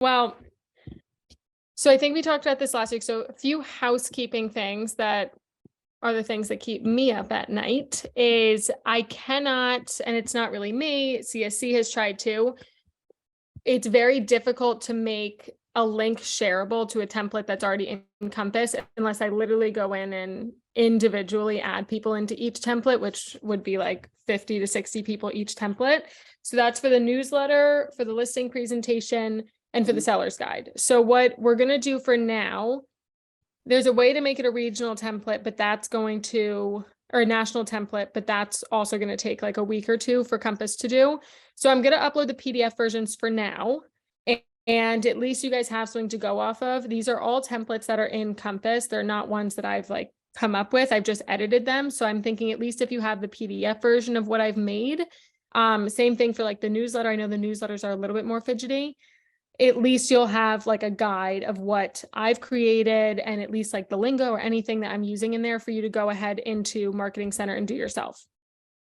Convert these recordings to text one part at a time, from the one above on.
Well, so I think we talked about this last week. So a few housekeeping things that are the things that keep me up at night is I cannot, and it's not really me, CSC has tried to, it's very difficult to make a link shareable to a template that's already in Compass unless I literally go in and individually add people into each template, which would be like 50 to 60 people each template. So that's for the newsletter, for the listing presentation, and for the seller's guide. So what we're going to do for now, there's a way to make it a regional template, but that's going to, or a national template, but that's also going to take like a week or two for Compass to do. So I'm going to upload the PDF versions for now. And at least you guys have something to go off of. These are all templates that are in Compass. They're not ones that I've like come up with. I've just edited them. So I'm thinking at least if you have the PDF version of what I've made, same thing for like the newsletter. I know the newsletters are a little bit more fidgety. At least you'll have like a guide of what I've created and at least like the lingo or anything that I'm using in there for you to go ahead into Marketing Center and do yourself.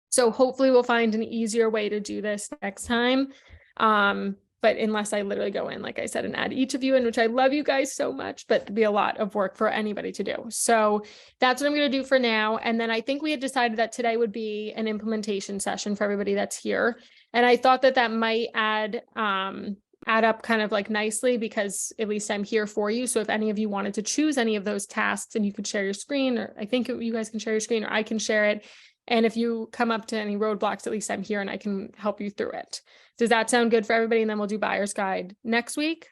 So hopefully we'll find an easier way to do this next time. But unless I literally go in, like I said, and add each of you in, which I love you guys so much, but it'd be a lot of work for anybody to do. So that's what I'm going to do for now. And then I think we had decided that today would be an implementation session for everybody that's here. And I thought that that might add up kind of like nicely because at least I'm here for you. So if any of you wanted to choose any of those tasks and you could share your screen, or I think you guys can share your screen or I can share it. And if you come up to any roadblocks, at least I'm here and I can help you through it. Does that sound good for everybody? And then we'll do buyer's guide next week.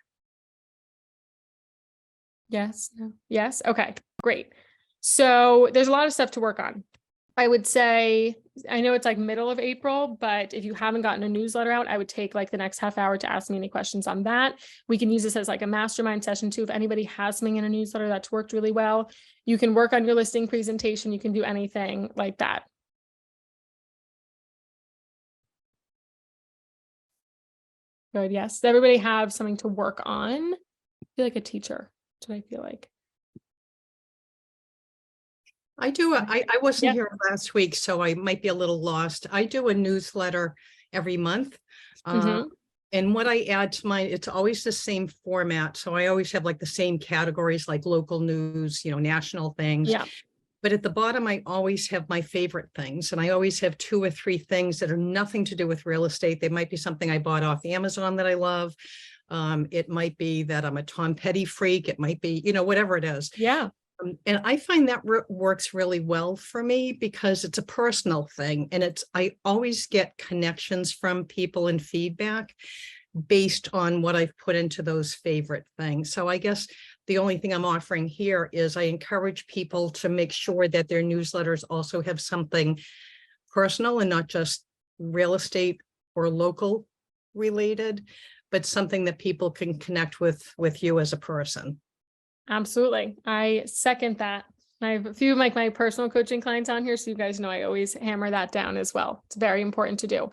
Yes. No. Yes. Okay, great. So there's a lot of stuff to work on. I would say, I know it's like middle of April, but if you haven't gotten a newsletter out, I would take like the next half hour to ask me any questions on that. We can use this as like a mastermind session too. If anybody has something in a newsletter that's worked really well, you can work on your listing presentation. You can do anything like that. Good. Yes. Does everybody have something to work on? I feel like a teacher. That's what I feel like. I do. I wasn't here last week, so I might be a little lost. I do a newsletter every month. And what I add to mine, it's always the same format. So I always have like the same categories, like local news, national things. Yeah. But at the bottom, I always have my favorite things. And I always have 2 or 3 things that are nothing to do with real estate. They might be something I bought off Amazon that I love. It might be that I'm a Tom Petty freak. It might be, whatever it is. Yeah. And I find that works really well for me because it's a personal thing. And I always get connections from people and feedback based on what I've put into those favorite things. So I guess the only thing I'm offering here is I encourage people to make sure that their newsletters also have something personal and not just real estate or local related, but something that people can connect with you as a person. Absolutely. I second that. I have a few of my personal coaching clients on here. So you guys know, I always hammer that down as well. It's very important to do.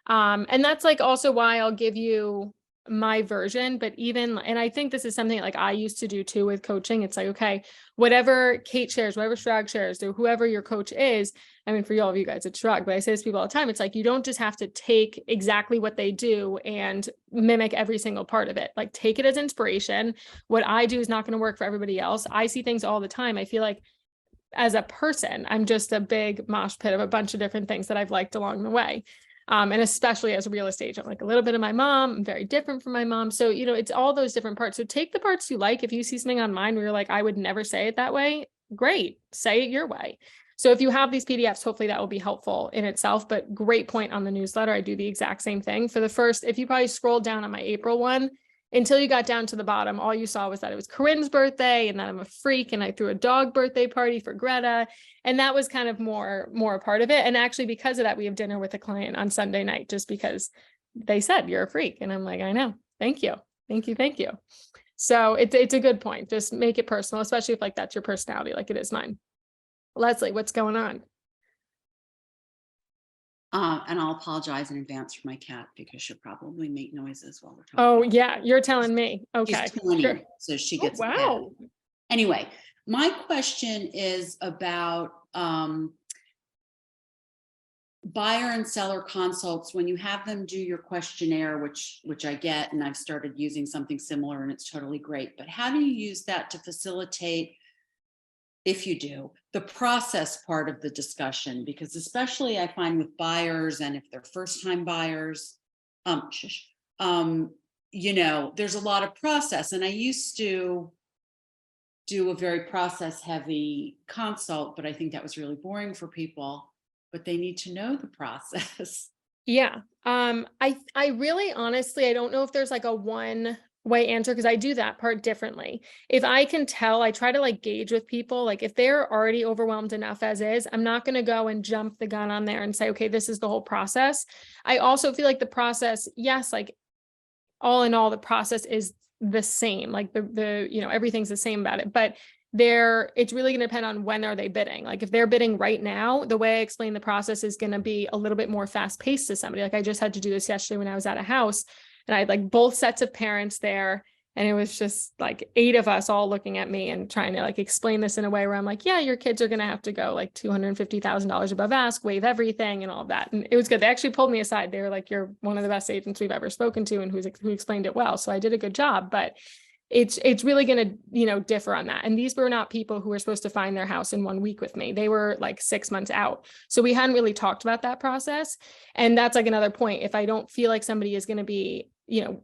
And that's like also why I'll give you my version, but and I think this is something like I used to do too with coaching. It's like, okay, whatever Kate shares, whatever Chirag shares, or whoever your coach is. I mean, for all of you guys, it's Chirag, but I say this to people all the time. It's like, you don't just have to take exactly what they do and mimic every single part of it. Like, take it as inspiration. What I do is not going to work for everybody else. I see things all the time. I feel like as a person, I'm just a big mosh pit of a bunch of different things that I've liked along the way. And especially as a real estate agent, like a little bit of my mom, I'm very different from my mom. So, it's all those different parts. So take the parts you like. If you see something on mine where you're like, I would never say it that way, great, say it your way. So if you have these PDFs, hopefully that will be helpful in itself, but great point on the newsletter. I do the exact same thing for the first, if you probably scrolled down on my April one, until you got down to the bottom, all you saw was that it was Corinne's birthday and that I'm a freak and I threw a dog birthday party for Greta. And that was kind of more a part of it. And actually, because of that, we have dinner with a client on Sunday night, just because they said you're a freak. And I'm like, I know. Thank you. Thank you. Thank you. So it's a good point. Just make it personal, especially if like that's your personality, like it is mine. Leslie, what's going on? And I'll apologize in advance for my cat because she'll probably make noises while we're talking. Oh yeah, you're telling me. Okay. She's 20, sure. So she gets wow. Anyway, my question is about buyer and seller consults, when you have them do your questionnaire, which I get, and I've started using something similar and it's totally great, but how do you use that to facilitate, if you do, the process part of the discussion? Because especially I find with buyers, and if they're first time buyers, you know, there's a lot of process. And I used to do a very process heavy consult, but I think that was really boring for people, but they need to know the process. Yeah. I really honestly, I don't know if there's like a one way answer, because I do that part differently. If I can tell, I try to like gauge with people, like if they're already overwhelmed enough as is, I'm not going to go and jump the gun on there and say, okay, this is the whole process. I also feel like the process, yes, like all in all, the process is the same, like you know, everything's the same about it, but it's really going to depend on when are they bidding. Like if they're bidding right now, the way I explain the process is going to be a little bit more fast paced to somebody. Like I just had to do this yesterday when I was at a house, and I had like both sets of parents there. And it was just like 8 of us all looking at me and trying to like explain this in a way where I'm like, yeah, your kids are going to have to go like $250,000 above ask, waive everything and all of that. And it was good. They actually pulled me aside. They were like, you're one of the best agents we've ever spoken to, and who explained it well. So I did a good job, but it's really going to, you know, differ on that. And these were not people who were supposed to find their house in 1 week with me. They were like 6 months out. So we hadn't really talked about that process. And that's like another point. If I don't feel like somebody is going to be, you know,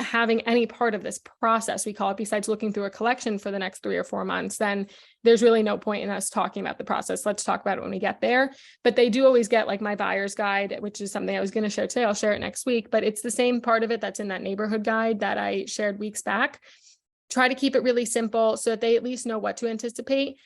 having any part of this process, we call it, besides looking through a collection for the next 3 or 4 months, then there's really no point in us talking about the process. Let's talk about it when we get there. But they do always get like my buyer's guide, which is something I was going to share today. I'll share it next week, but it's the same part of it that's in that neighborhood guide that I shared weeks back. Try to keep it really simple so that they at least know what to anticipate.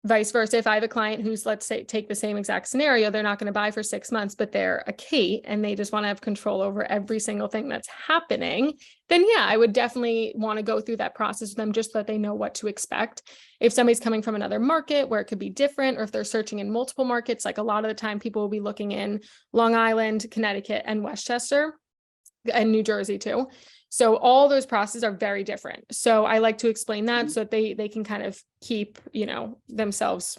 Vice versa, if I have a client who's, let's say, take the same exact scenario, they're not going to buy for 6 months, but they're a Kate and they just want to have control over every single thing that's happening, then yeah, I would definitely want to go through that process with them just so that they know what to expect. If somebody's coming from another market where it could be different, or if they're searching in multiple markets, like a lot of the time people will be looking in Long Island, Connecticut, and Westchester, and New Jersey too. So all those processes are very different. So I like to explain that so that they can kind of keep, you know, themselves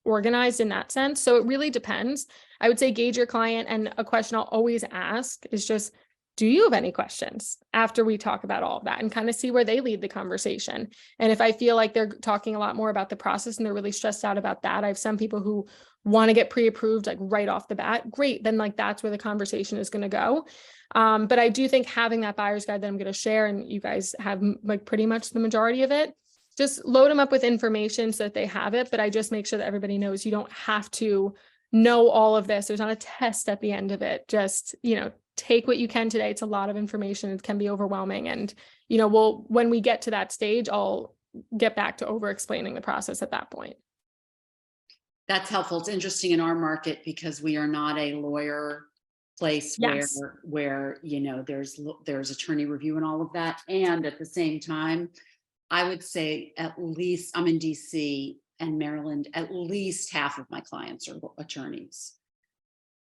organized in that sense. So it really depends. I would say gauge your client, and a question I'll always ask is just, do you have any questions after we talk about all of that, and kind of see where they lead the conversation. And if I feel like they're talking a lot more about the process and they're really stressed out about that, I have some people who want to get pre-approved like right off the bat. Great. Then like that's where the conversation is going to go. But I do think having that buyer's guide that I'm going to share, and you guys have like pretty much the majority of it, just load them up with information so that they have it. But I just make sure that everybody knows you don't have to know all of this. There's not a test at the end of it. Just, you know, take what you can today. It's a lot of information. It can be overwhelming. And, you know, when we get to that stage, I'll get back to over explaining the process at that point. That's helpful. It's interesting in our market because we are not a lawyer place Yes. where you know there's attorney review and all of that. And at the same time, I would say at least, I'm in DC and Maryland, at least half of my clients are attorneys,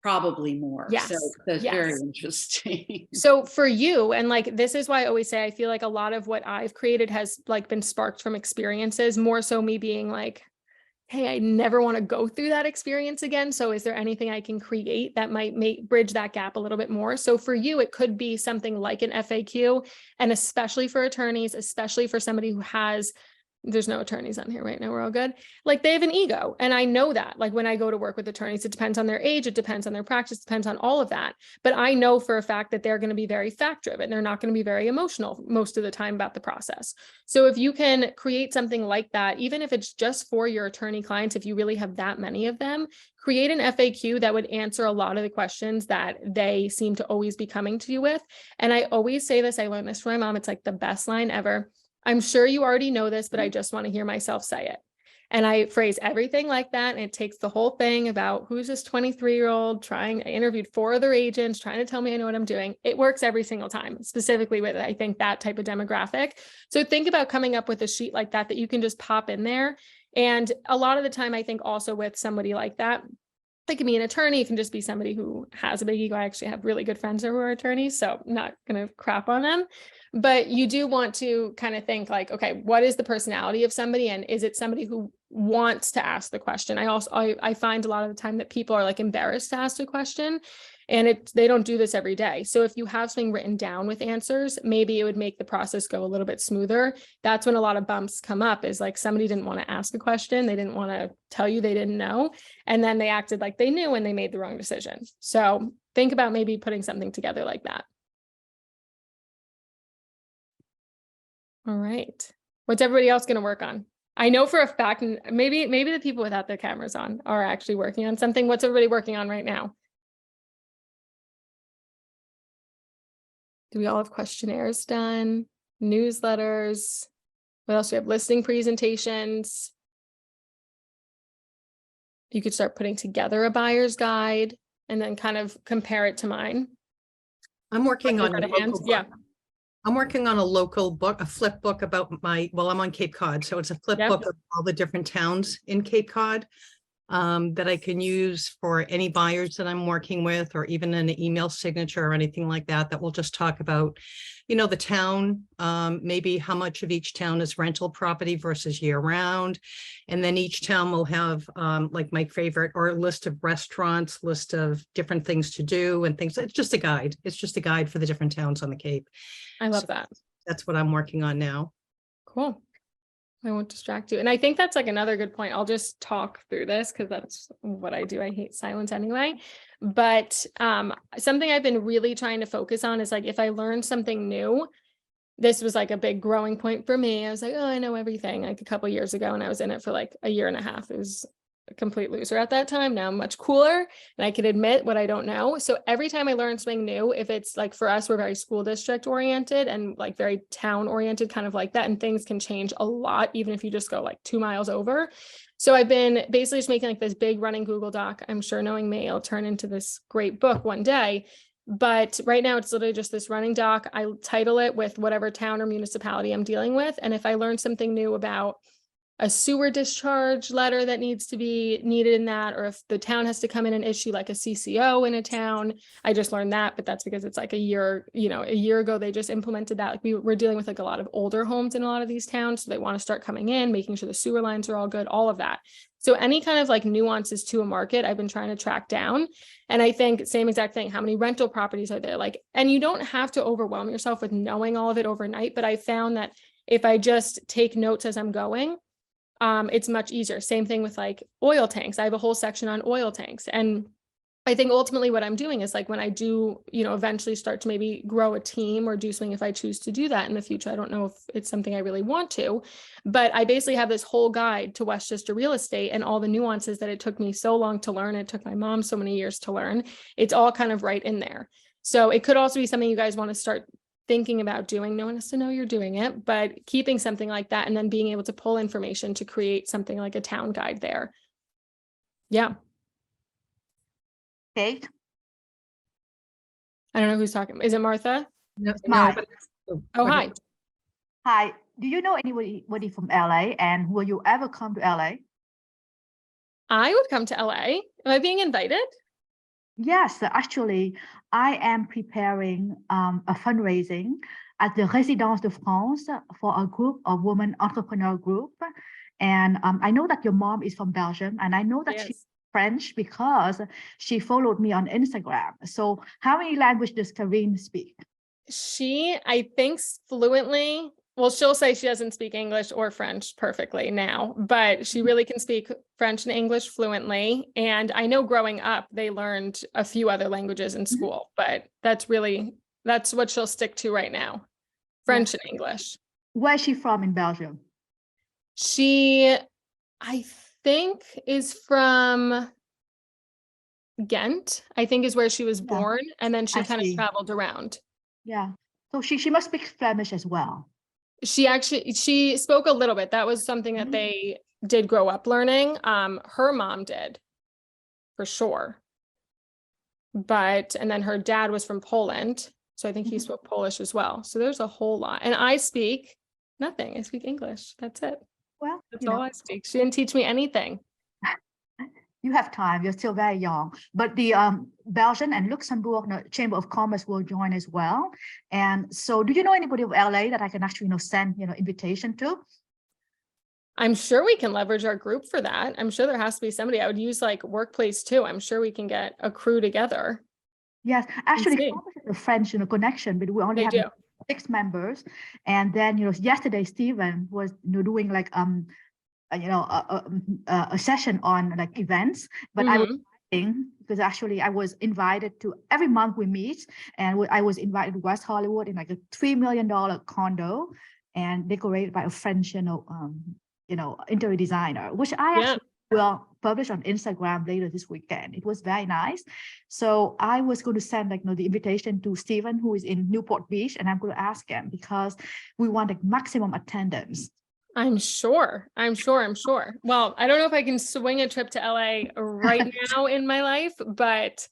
probably more. Yes. So that's Yes. very interesting. So for you, and like, this is why I always say, I feel like a lot of what I've created has like been sparked from experiences, more so me being like, hey, I never want to go through that experience again. So is there anything I can create that might bridge that gap a little bit more? So for you, it could be something like an FAQ, and especially for attorneys, especially for somebody who has, there's no attorneys on here right now, we're all good. Like they have an ego. And I know that, like when I go to work with attorneys, it depends on their age, it depends on their practice, depends on all of that. But I know for a fact that they're going to be very fact driven. They're not going to be very emotional most of the time about the process. So if you can create something like that, even if it's just for your attorney clients, if you really have that many of them, create an FAQ that would answer a lot of the questions that they seem to always be coming to you with. And I always say this, I learned this from my mom. It's like the best line ever. I'm sure you already know this, but I just want to hear myself say it. And I phrase everything like that. And it takes the whole thing about who's this 23-year-old I interviewed 4 other agents trying to tell me I know what I'm doing. It works every single time, specifically with, I think, that type of demographic. So think about coming up with a sheet like that you can just pop in there. And a lot of the time, I think also with somebody like that, they can be an attorney. It can just be somebody who has a big ego. I actually have really good friends who are attorneys, so I'm not going to crap on them. But you do want to kind of think like, okay, what is the personality of somebody? And is it somebody who wants to ask the question. I find a lot of the time that people are like embarrassed to ask a question, and they don't do this every day. So if you have something written down with answers, maybe it would make the process go a little bit smoother. That's when a lot of bumps come up, is like somebody didn't want to ask a question. They didn't want to tell you they didn't know. And then they acted like they knew and they made the wrong decision. So think about maybe putting something together like that. All right. What's everybody else going to work on? I know for a fact, and maybe the people without their cameras on are actually working on something. What's everybody working on right now? Do we all have questionnaires done? Newsletters? What else do we have? Listing presentations. You could start putting together a buyer's guide and then kind of compare it to mine. I'm working on a local hands. book. Yeah. I'm working on a local book, a flip book about I'm on Cape Cod. So it's a flip book of all the different towns in Cape Cod that I can use for any buyers that I'm working with, or even an email signature or anything like that, that will just talk about, you know, the town, maybe how much of each town is rental property versus year round. And then each town will have like my favorite, or a list of restaurants, list of different things to do and things. It's just a guide. It's just a guide for the different towns on the Cape. I love that. That's what I'm working on now. Cool. I won't distract you. And I think that's like another good point. I'll just talk through this because that's what I do. I hate silence anyway. But something I've been really trying to focus on is like, if I learn something new, this was like a big growing point for me. I was like, oh, I know everything, like a couple years ago, and I was in it for like a year and a half. It was a complete loser at that time. Now I'm much cooler and I can admit what I don't know. So every time I learn something new, if it's like, for us, we're very school district oriented and like very town oriented, kind of like that. And things can change a lot, even if you just go like 2 miles over. So I've been basically just making like this big running Google Doc. I'm sure, knowing me, it'll turn into this great book one day. But right now it's literally just this running doc. I title it with whatever town or municipality I'm dealing with. And if I learn something new about a sewer discharge letter that needs to be needed in that, or if the town has to come in and issue like a CCO in a town, I just learned that, but that's because it's like a year ago, they just implemented that. Like we're dealing with like a lot of older homes in a lot of these towns. So they want to start coming in, making sure the sewer lines are all good, all of that. So any kind of like nuances to a market, I've been trying to track down. And I think same exact thing, how many rental properties are there? Like, and you don't have to overwhelm yourself with knowing all of it overnight, but I found that if I just take notes as I'm going, it's much easier. Same thing with like oil tanks. I have a whole section on oil tanks. And I think ultimately what I'm doing is like, when I do, eventually start to maybe grow a team or do something, if I choose to do that in the future, I don't know if it's something I really want to, but I basically have this whole guide to Westchester real estate and all the nuances that it took me so long to learn. It took my mom so many years to learn. It's all kind of right in there. So it could also be something you guys want to start thinking about doing. No one has to know you're doing it, but keeping something like that and then being able to pull information to create something like a town guide there. Yeah. Kate? I don't know who's talking. Is it Martha? No, Hi. Oh, hi. Hi. Do you know anybody from LA, and will you ever come to LA? I would come to LA. Am I being invited? Yes, actually, I am preparing a fundraising at the Résidence de France for a group of women entrepreneur group. And I know that your mom is from Belgium, and I know that Yes. she's French because she followed me on Instagram. So how many languages does Karine speak? She, I think, fluently. Well, she'll say she doesn't speak English or French perfectly now, but she really can speak French and English fluently. And I know growing up, they learned a few other languages in school, but that's what she'll stick to right now. French and English. Where's she from in Belgium? She, I think, is from Ghent, I think is where she was born. And then she kind of traveled around. Yeah. So she must speak Flemish as well. She spoke a little bit. That was something that they did grow up learning. Her mom did, for sure. And then her dad was from Poland. So I think he spoke Polish as well. So there's a whole lot. And I speak nothing. I speak English. That's it. Well, that's all I speak. She didn't teach me anything. You have time. You're still very young. But the Belgian and Luxembourg Chamber of Commerce will join as well. And so, do you know anybody of LA that I can actually, send, invitation to? I'm sure we can leverage our group for that. I'm sure there has to be somebody. I would use like workplace too. I'm sure we can get a crew together. Yes, actually, see. Compass is a French, connection, but we only They have do. 6 members. And then, yesterday Stephen was, doing like a session on like events, but I was because actually I was invited to every month we meet, and I was invited to West Hollywood in like a $3 million condo and decorated by a French, interior designer, which I actually will publish on Instagram later this weekend. It was very nice. So I was going to send like, the invitation to Stephen, who is in Newport Beach, and I'm going to ask him because we want like maximum attendance. I'm sure. Well, I don't know if I can swing a trip to LA right now in my life, but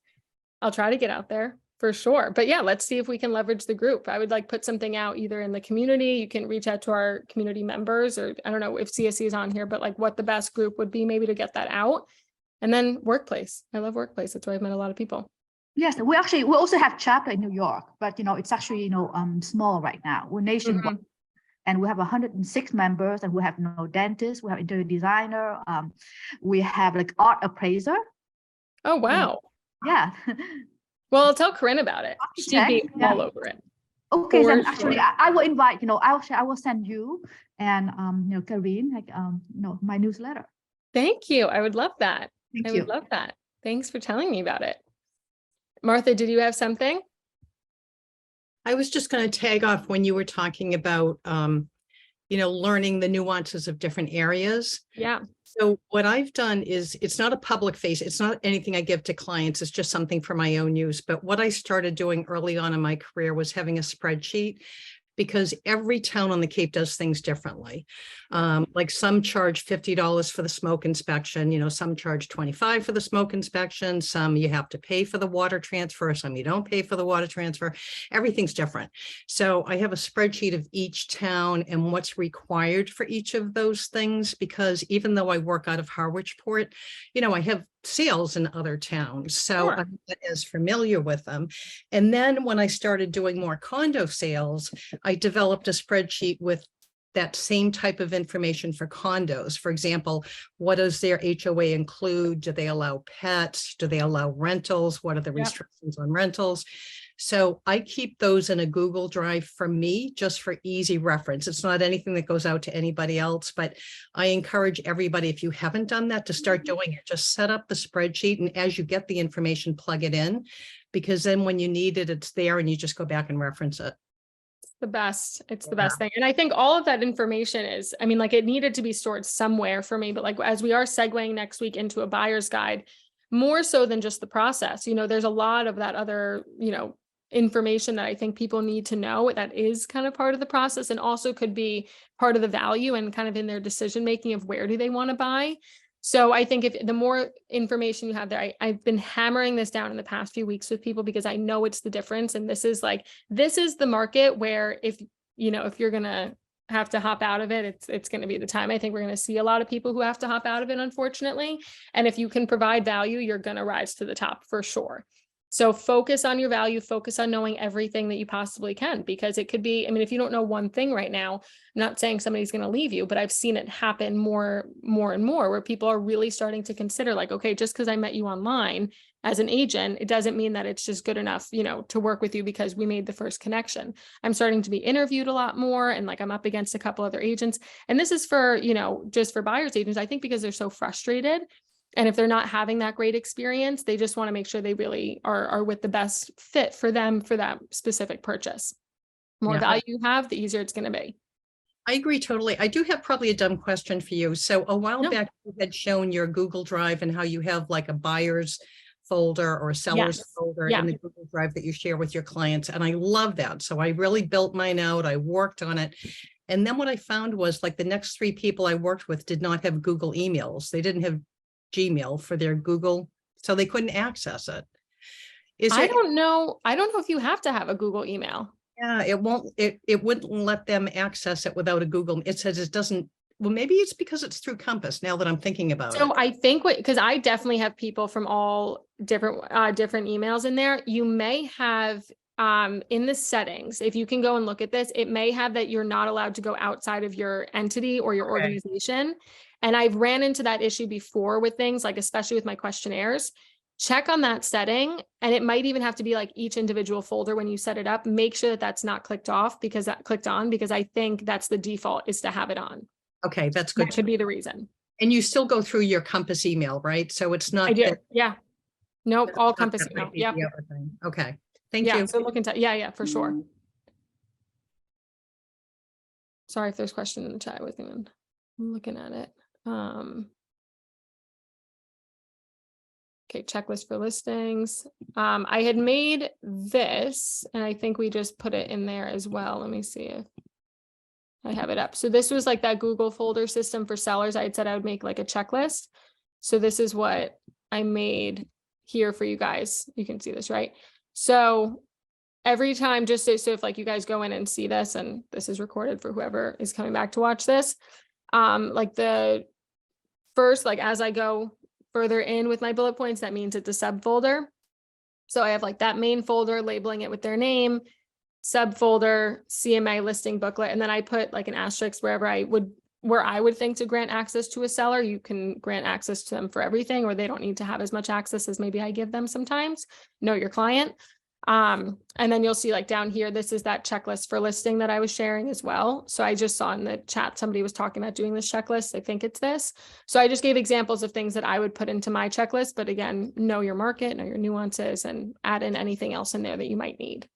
I'll try to get out there for sure. But yeah, let's see if we can leverage the group. I would like put something out either in the community. You can reach out to our community members, or I don't know if CSC is on here, but like what the best group would be maybe to get that out. And then workplace. I love workplace. That's where I've met a lot of people. Yes, we also have chapter in New York, but it's actually, small right now. We're nationwide. And we have 106 members, and we have dentists, we have interior designer, we have like art appraiser. Oh, wow. Yeah. Well, I'll tell Corinne about it. She'd be all over it. Okay, then actually I will invite, I will send you and Karine, like my newsletter. Thank you. I would love that. Thank you. Would love that. Thanks for telling me about it. Martha, did you have something? I was just going to tag off when you were talking about, learning the nuances of different areas. Yeah. So what I've done is, it's not a public face. It's not anything I give to clients. It's just something for my own use. But what I started doing early on in my career was having a spreadsheet, because every town on the Cape does things differently. Like some charge $50 for the smoke inspection, some charge $25 for the smoke inspection, some you have to pay for the water transfer, some you don't pay for the water transfer. Everything's different. So I have a spreadsheet of each town and what's required for each of those things, because even though I work out of Harwichport, I have sales in other towns. So I'm not as familiar with them. And then when I started doing more condo sales, I developed a spreadsheet with that same type of information for condos. For example, what does their HOA include? Do they allow pets? Do they allow rentals? What are the restrictions on rentals? So I keep those in a Google Drive for me, just for easy reference. It's not anything that goes out to anybody else, but I encourage everybody, if you haven't done that, to start doing it. Just set up the spreadsheet, and as you get the information, plug it in, because then when you need it, it's there and you just go back and reference it. The best. It's the best thing. And I think all of that information is, it needed to be stored somewhere for me, but like, as we are segueing next week into a buyer's guide, more so than just the process, there's a lot of that other, information that I think people need to know that is kind of part of the process, and also could be part of the value and kind of in their decision making of where do they want to buy. So I think if the more information you have there, I've been hammering this down in the past few weeks with people, because I know it's the difference. And this is the market where if you're going to have to hop out of it, it's going to be the time. I think we're going to see a lot of people who have to hop out of it, unfortunately. And if you can provide value, you're going to rise to the top for sure. So focus on your value, focus on knowing everything that you possibly can, because it could be, if you don't know one thing right now, I'm not saying somebody's going to leave you, but I've seen it happen more and more, where people are really starting to consider like, okay, just because I met you online as an agent, it doesn't mean that it's just good enough, to work with you because we made the first connection. I'm starting to be interviewed a lot more, and like I'm up against a couple other agents. And this is for, just for buyer's agents, I think, because they're so frustrated. And if they're not having that great experience, they just want to make sure they really are with the best fit for them for that specific purchase. The more value you have, the easier it's going to be. I agree totally. I do have probably a dumb question for you. So a while back, you had shown your Google Drive and how you have like a buyer's folder or a seller's folder in the Google Drive that you share with your clients. And I love that. So I really built mine out. I worked on it. And then what I found was like the next 3 people I worked with did not have Google emails. They didn't have Gmail for their Google, so they couldn't access it. I don't know if you have to have a Google email. Yeah, it wouldn't let them access it without a Google. It says it doesn't. Well, maybe it's because it's through Compass, now that I'm thinking about it. So I think because I definitely have people from all different emails in there. You may have in the settings, if you can go and look at this, it may have that you're not allowed to go outside of your entity or your organization. And I've ran into that issue before with things like, especially with my questionnaires. Check on that setting, and it might even have to be like each individual folder when you set it up. Make sure that that's not clicked off because that clicked on, because I think that's the default is to have it on. Okay, that's good. That could be the reason. And you still go through your Compass email, right? So it's not. I do. that- Yeah. Nope. that's All not- Compass that email. might be Yep. the other thing. Okay, thank Yeah. you. So look into, yeah, for sure. Mm. Sorry if there's question in the chat with me. I'm looking at it. Okay, checklist for listings. I had made this, and I think we just put it in there as well. Let me see if I have it up. So this was like that Google folder system for sellers. I had said I would make like a checklist. So this is what I made here for you guys. You can see this, right? So every time, just so if like you guys go in and see this, and this is recorded for whoever is coming back to watch this, like the first, like as I go further in with my bullet points, that means it's a subfolder. So I have like that main folder, labeling it with their name, subfolder, CMA listing booklet, and then I put like an asterisk where I would think to grant access to a seller. You can grant access to them for everything, or they don't need to have as much access as maybe I give them sometimes. Know your client. And then you'll see like down here, this is that checklist for listing that I was sharing as well. So I just saw in the chat, somebody was talking about doing this checklist. I think it's this. So I just gave examples of things that I would put into my checklist, but again, know your market, know your nuances, and add in anything else in there that you might need.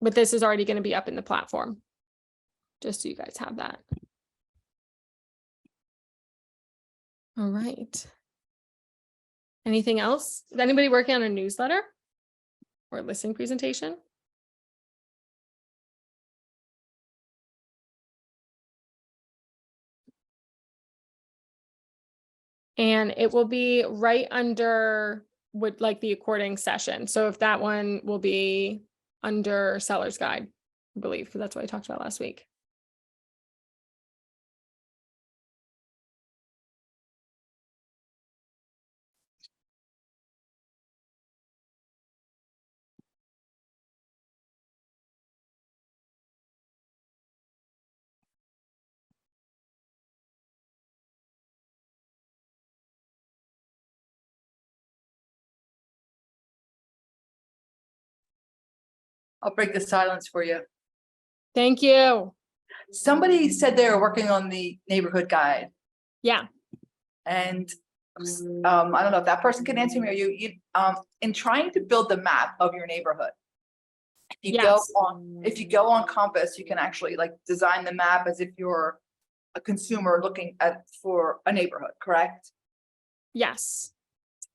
But this is already going to be up in the platform, just so you guys have that. All right. Anything else? Is anybody working on a newsletter or listing presentation? And it will be right under what, like the according session. So if that one will be under seller's guide, I believe, because that's what I talked about last week. I'll break the silence for you. Thank you. Somebody said they were working on the neighborhood guide, Yeah. and I don't know if that person can answer me or you, in trying to build the map of your neighborhood. If you go on Compass, you can actually like design the map as if you're a consumer looking for a neighborhood, correct? Yes.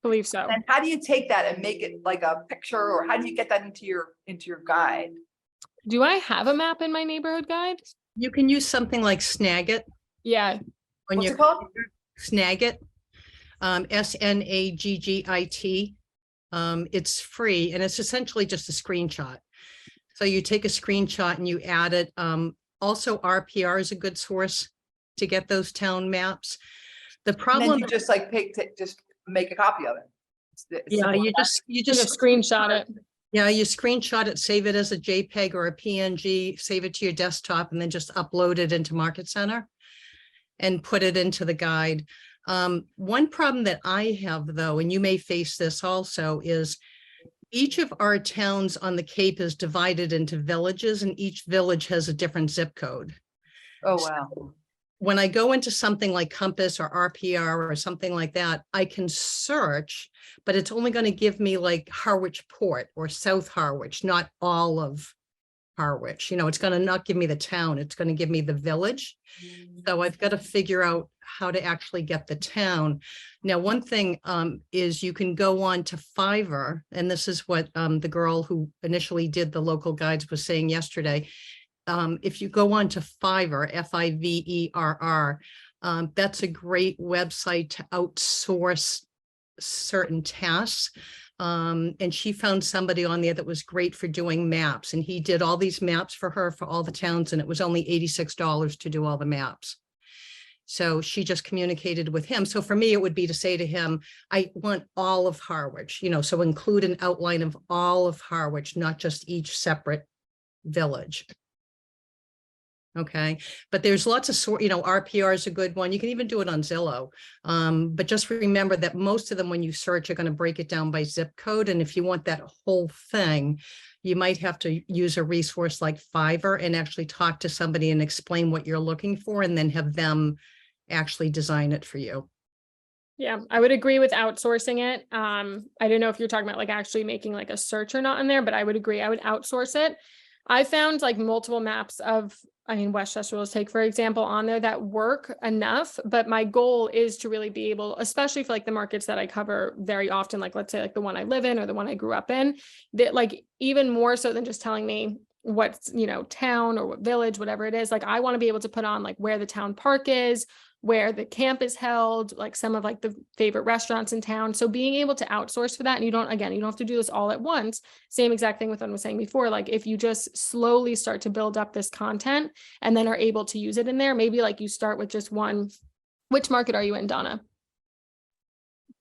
Believe so. And how do you take that and make it like a picture, or how do you get that into your guide? Do I have a map in my neighborhood guide? You can use something like Snagit. Yeah. On What's your it called? Snagit, SNAGGIT. It's free, and it's essentially just a screenshot. So you take a screenshot and you add it. Also, RPR is a good source to get those town maps. The And then problem, you just like just make a copy of it. It's yeah, simple you as that. just Just screenshot it. Yeah, you screenshot it, save it as a JPEG or a PNG, save it to your desktop, and then just upload it into Market Center and put it into the guide. One problem that I have, though, and you may face this also, is each of our towns on the Cape is divided into villages, and each village has a different zip code. Oh, wow. When I go into something like Compass or RPR or something like that, I can search, but it's only going to give me like Harwich Port or South Harwich, not all of Harwich. You know, it's going to not give me the town. It's going to give me the village. So I've got to figure out how to actually get the town. Now, one thing is you can go on to Fiverr, and this is what the girl who initially did the local guides was saying yesterday. If you go on to Fiverr, Fiverr, that's a great website to outsource certain tasks. And she found somebody on there that was great for doing maps, and he did all these maps for her for all the towns, and it was only $86 to do all the maps. So she just communicated with him. So for me, it would be to say to him, I want all of Harwich, so include an outline of all of Harwich, not just each separate village. Okay, but there's lots of RPR is a good one. You can even do it on Zillow. But just remember that most of them, when you search, are going to break it down by zip code. And if you want that whole thing, you might have to use a resource like Fiverr and actually talk to somebody and explain what you're looking for, and then have them actually design it for you. Yeah, I would agree with outsourcing it. I don't know if you're talking about like actually making like a search or not in there, but I would agree. I would outsource it. I found like multiple maps of, Westchester will take, for example, on there that work enough, but my goal is to really be able, especially for like the markets that I cover very often, like let's say like the one I live in or the one I grew up in, that like even more so than just telling me what's, town or what village, whatever it is, like I want to be able to put on like where the town park is, where the camp is held, like some of like the favorite restaurants in town. So being able to outsource for that, and you don't have to do this all at once. Same exact thing with what I was saying before. Like if you just slowly start to build up this content and then are able to use it in there, maybe like you start with just one. Which market are you in, Donna?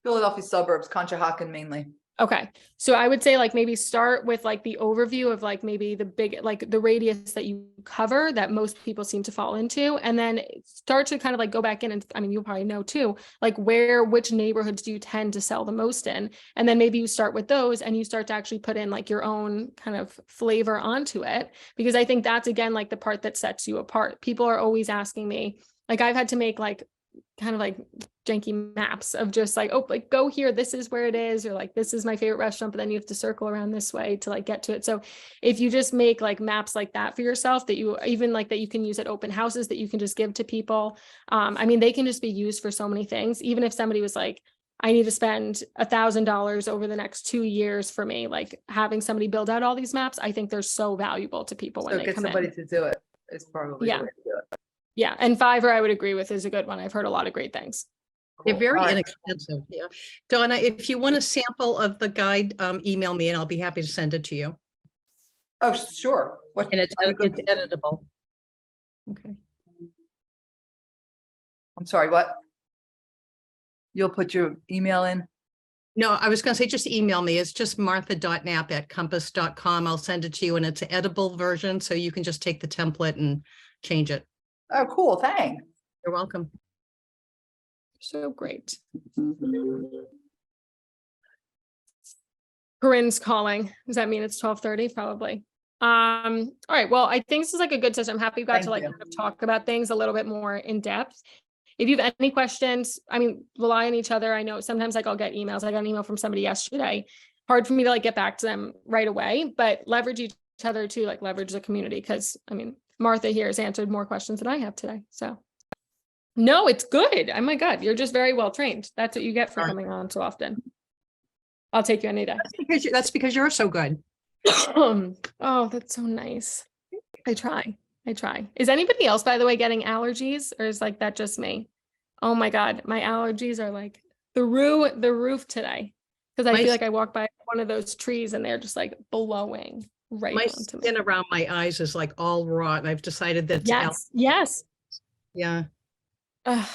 Philadelphia suburbs, Conshohocken mainly. Okay. So I would say like maybe start with like the overview of like maybe the big, like the radius that you cover that most people seem to fall into, and then start to kind of like go back in and you'll probably know too, like which neighborhoods do you tend to sell the most in? And then maybe you start with those and you start to actually put in like your own kind of flavor onto it, because I think that's again, like the part that sets you apart. People are always asking me, like I've had to make like kind of like janky maps of just like, oh, like go here, this is where it is, or like this is my favorite restaurant, but then you have to circle around this way to like get to it. So if you just make like maps like that for yourself, that you even like that you can use at open houses, that you can just give to people, they can just be used for so many things. Even if somebody was like, I need to spend $1,000 over the next 2 years for me, like having somebody build out all these maps, I think they're so valuable to people when they come in. So get somebody to do it is probably the way to do it. Yeah. And Fiverr, I would agree with, is a good one. I've heard a lot of great things. They're Cool. very All right. inexpensive. Yeah. Donna, if you want a sample of the guide, email me and I'll be happy to send it to you. Oh, sure. What, And it's editable. Okay. I'm sorry, what? You'll put your email in? No, I was going to say, just email me. It's just martha.knapp@compass.com. I'll send it to you, and it's an editable version. So you can just take the template and change it. Oh, cool. Thanks. You're welcome. So great. Corinne's calling. Does that mean it's 12:30? Probably. All right. Well, I think this is like a good session. I'm happy we got Thank to like you. kind of talk about things a little bit more in depth. If you have any questions, rely on each other. I know sometimes like I'll get emails. I got an email from somebody yesterday. Hard for me to like get back to them right away, but leverage each other to like leverage the community. Cause Martha here has answered more questions than I have today. So no, it's good. Oh my God. You're just very well trained. That's what you get for coming on so often. I'll take you any day. That's because you're so good. Oh, that's so nice. I try. Is anybody else, by the way, getting allergies, or is like that just me? Oh my God. My allergies are like the roof today. Cause I feel like I walk by one of those trees and they're just like blowing right My onto me. skin around my eyes is like all raw, and I've decided that Yes. yeah, Ugh,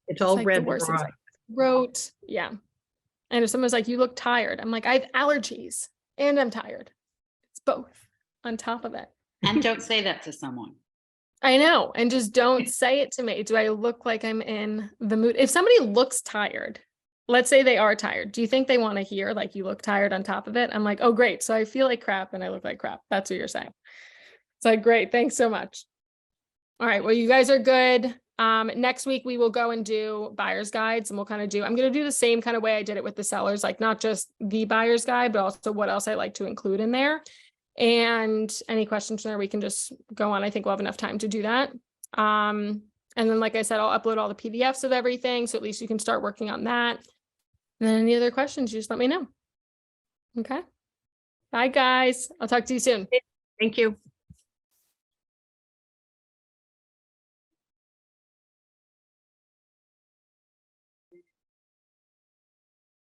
it's all like red the and worst. It's raw. like throat. Yeah. And if someone's like, you look tired, I'm like, I have allergies and I'm tired. It's both on top of it. And don't say that to someone. I know. And just don't say it to me. Do I look like I'm in the mood? If somebody looks tired, let's say they are tired, do you think they want to hear like you look tired on top of it? I'm like, oh, great. So I feel like crap and I look like crap. That's what you're saying. It's like, great. Thanks so much. All right. Well, you guys are good. Next week we will go and do buyer's guides, and we'll kind of I'm going to do the same kind of way I did it with the sellers, like not just the buyer's guide, but also what else I like to include in there. And any questions there, we can just go on. I think we'll have enough time to do that. And then, like I said, I'll upload all the PDFs of everything. So at least you can start working on that. And then any other questions, you just let me know. Okay. Bye guys. I'll talk to you soon. Thank you.